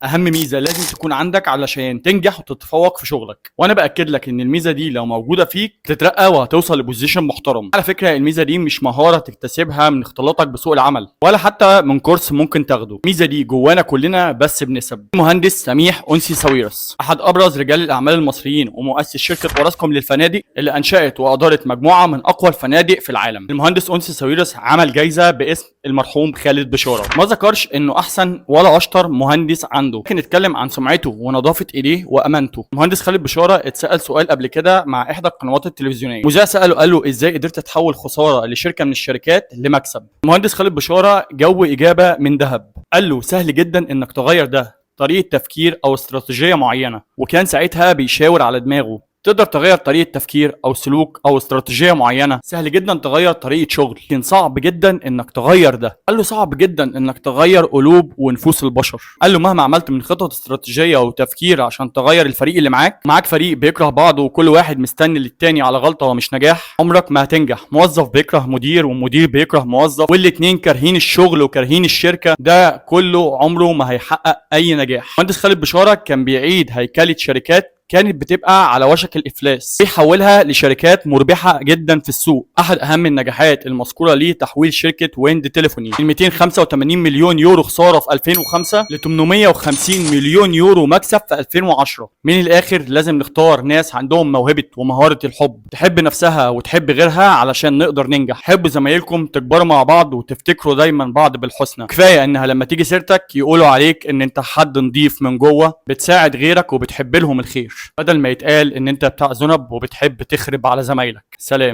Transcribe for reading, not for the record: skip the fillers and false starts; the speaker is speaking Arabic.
اهم ميزه لازم تكون عندك علشان تنجح وتتفوق في شغلك، وانا باكد لك ان الميزه دي لو موجوده فيك تترقى وهتوصل لبوزيشن محترم. على فكره الميزه دي مش مهاره تكتسبها من اختلاطك بسوق العمل ولا حتى من كورس ممكن تاخده، الميزه دي جوانا كلنا بس بنسب. المهندس سميح أنسي ساويرس احد ابرز رجال الاعمال المصريين ومؤسس شركه اوراسكوم للفنادق اللي انشات وادارت مجموعه من اقوى الفنادق في العالم. المهندس أنسي ساويرس عمل جايزه باسم المرحوم خالد بشاره، ما ذكرش انه احسن ولا اشطر مهندس عنده، لكن اتكلم عن سمعته ونظافه ايديه وامانته. المهندس خالد بشاره اتسال سؤال قبل كده مع احدى القنوات التلفزيونيه، مذيع ساله قال له ازاي قدرت تحول خساره لشركه من الشركات لمكسب. المهندس خالد بشاره جاوب اجابه من ذهب، قال له سهل جدا انك تغير ده، طريقه تفكير او استراتيجيه معينه، وكان ساعتها بيشاور على دماغه. تقدر تغير طريقه تفكير او سلوك او استراتيجيه معينه، سهل جدا تغير طريقه شغل، لكن صعب جدا انك تغير ده. قال له صعب جدا انك تغير قلوب ونفوس البشر. قال له مهما عملت من خطط استراتيجيه وتفكير عشان تغير الفريق اللي معاك فريق بيكره بعض وكل واحد مستني للتاني على غلطه ومش نجاح، عمرك ما هتنجح. موظف بيكره مدير ومدير بيكره موظف والاتنين كارهين الشغل وكارهين الشركه، ده كله عمره ما هيحقق اي نجاح. مهندس خالد بشاره كان بيعيد هيكله شركات كانت بتبقى على وشك الافلاس بيحولها لشركات مربحه جدا في السوق. احد اهم النجاحات المذكوره ليه تحويل شركه ويند تليفوني من 285 مليون يورو خساره في 2005 ل 850 مليون يورو مكسب في 2010. من الاخر لازم نختار ناس عندهم موهبه ومهاره الحب، تحب نفسها وتحب غيرها علشان نقدر ننجح. حبوا زمايلكم، تكبروا مع بعض وتفتكروا دايما بعض بالحسنى. كفايه انها لما تيجي سيرتك يقولوا عليك ان انت حد نضيف من جوه، بتساعد غيرك وبتحب لهم الخير، بدل ما يتقال ان انت بتاع ذنب وبتحب تخرب على زمايلك. سلام.